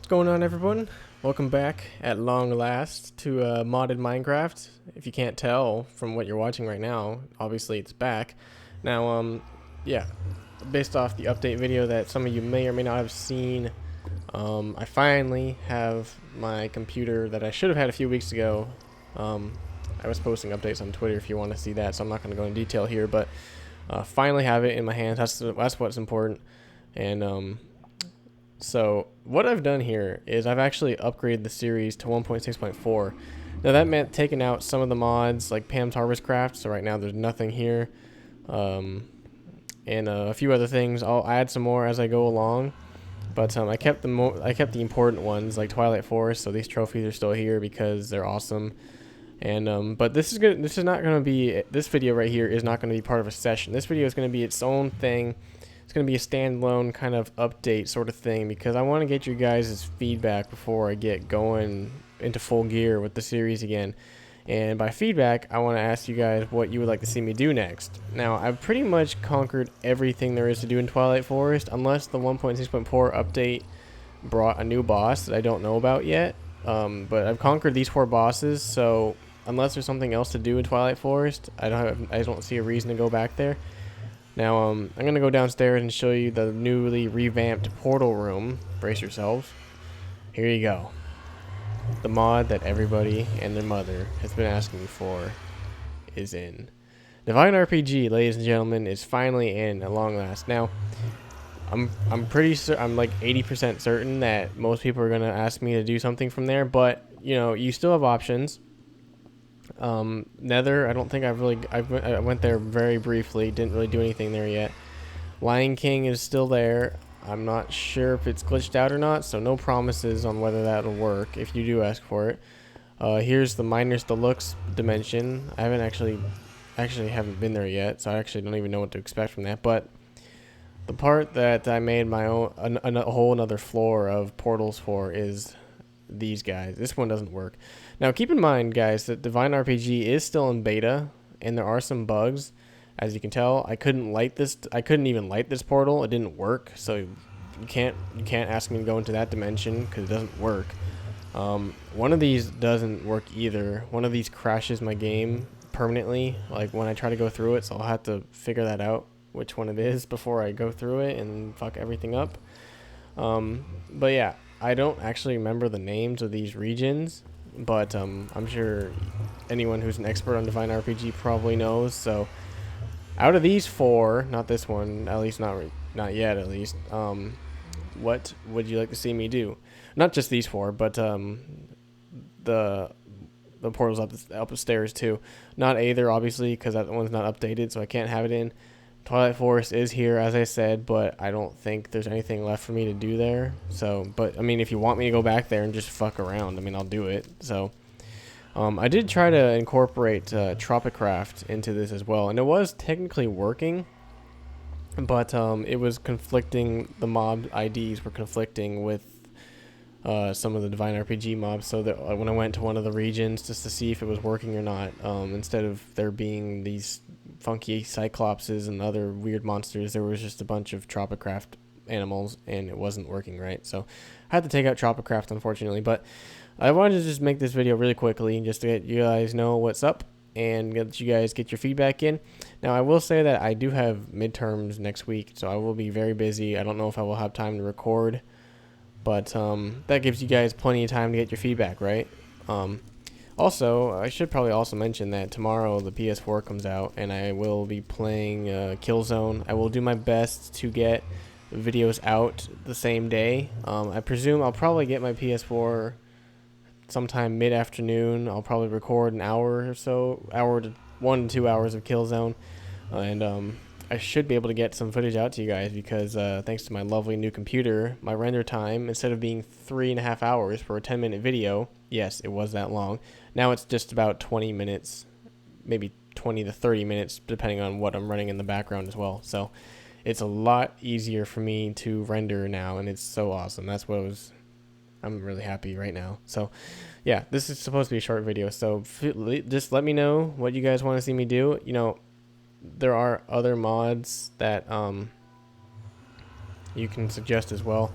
Going on, everyone? Welcome back at long last to modded Minecraft. If you can't tell from what you're watching right now, obviously it's back. Now, yeah, based off the update video that some of you may or may not have seen, I finally have my computer that I should have had a few weeks ago. I was posting updates on Twitter if you want to see that, so I'm not going to go in detail here, but finally have it in my hands. That's what's important. And so what I've done here is I've actually upgraded the series to 1.6.4. Now that meant taking out some of the mods like Pam's Harvest Craft, so right now there's nothing here. And a few other things. I'll add some more as I go along. But I kept the important ones like Twilight Forest, so these trophies are still here because they're awesome. And but this is not gonna be, this video right here is not gonna be part of a session. This video is gonna be its own thing. It's going to be a standalone kind of update sort of thing because I want to get you guys' feedback before I get going into full gear with the series again. And by feedback, I want to ask you guys what you would like to see me do next. Now, I've pretty much conquered everything there is to do in Twilight Forest, unless the 1.6.4 update brought a new boss that I don't know about yet. But I've conquered these 4 bosses, so unless there's something else to do in Twilight Forest, I don't see a reason to go back there. Now, I'm going to go downstairs and show you the newly revamped portal room. Brace yourselves. Here you go. The mod that everybody and their mother has been asking me for is in. Divine RPG, ladies and gentlemen, is finally in at long last. Now, I'm like 80% certain that most people are going to ask me to do something from there, but, you know, you still have options. Nether, I don't think I went there very briefly, didn't really do anything there yet. Lion King is still there. I'm not sure if it's glitched out or not, so no promises on whether that'll work if you do ask for it. Here's the Miners Deluxe dimension. I haven't haven't been there yet, so I actually don't even know what to expect from that, but the part that I made my own a whole another floor of portals for is these guys. This one doesn't work. Now keep in mind, guys, that Divine RPG is still in beta and there are some bugs. As you can tell, I couldn't even light this portal. It didn't work, so you can't ask me to go into that dimension because it doesn't work. One of these doesn't work either. One of these crashes my game permanently, like when I try to go through it, so I'll have to figure that out which one it is before I go through it and fuck everything up. But yeah, I don't actually remember the names of these regions, but I'm sure anyone who's an expert on Divine RPG probably knows. So out of these 4, not this one, at least not yet at least, what would you like to see me do? Not just these 4, but the portals upstairs too. Not Aether, obviously, because that one's not updated, so I can't have it in. Twilight Forest is here, as I said, but I don't think there's anything left for me to do there. So, but I mean, if you want me to go back there and just fuck around, I mean, I'll do it. So, I did try to incorporate Tropicraft into this as well, and it was technically working, but it was conflicting. The mob IDs were conflicting with some of the Divine RPG mobs, so that when I went to one of the regions just to see if it was working or not, instead of there being these funky cyclopses and other weird monsters, there was just a bunch of Tropicraft animals, and it wasn't working right. So I had to take out Tropicraft, unfortunately, but I wanted to just make this video really quickly just to get you guys know what's up and get you guys get your feedback in. Now, I will say that I do have midterms next week, so I will be very busy. I don't know if I will have time to record, but that gives you guys plenty of time to get your feedback, right? Also, I should probably also mention that tomorrow the PS4 comes out, and I will be playing Killzone. I will do my best to get videos out the same day. I presume I'll probably get my PS4 sometime mid-afternoon. I'll probably record an hour or so, 1 to 2 hours of Killzone, and I should be able to get some footage out to you guys because thanks to my lovely new computer, my render time, instead of being 3.5 hours for a 10-minute video, yes, it was that long, now it's just about 20 minutes, maybe 20 to 30 minutes, depending on what I'm running in the background as well. So it's a lot easier for me to render now, and it's so awesome. I'm really happy right now. So yeah, this is supposed to be a short video, so just let me know what you guys want to see me do. You know, there are other mods that you can suggest as well.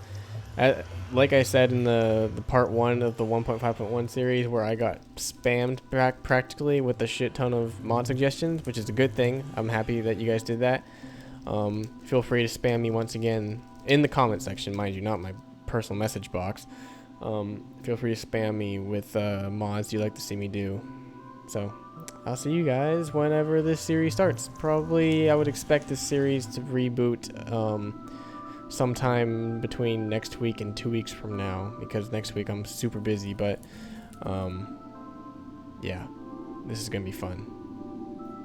Like I said in the part 1 of the 1.5.1 series, where I got spammed practically with a shit ton of mod suggestions, which is a good thing. I'm happy that you guys did that. Feel free to spam me once again in the comment section, mind you, not my personal message box. Feel free to spam me with mods you'd like to see me do. So I'll see you guys whenever this series starts. Probably I would expect this series to reboot sometime between next week and 2 weeks from now, because next week I'm super busy, but yeah, this is gonna be fun.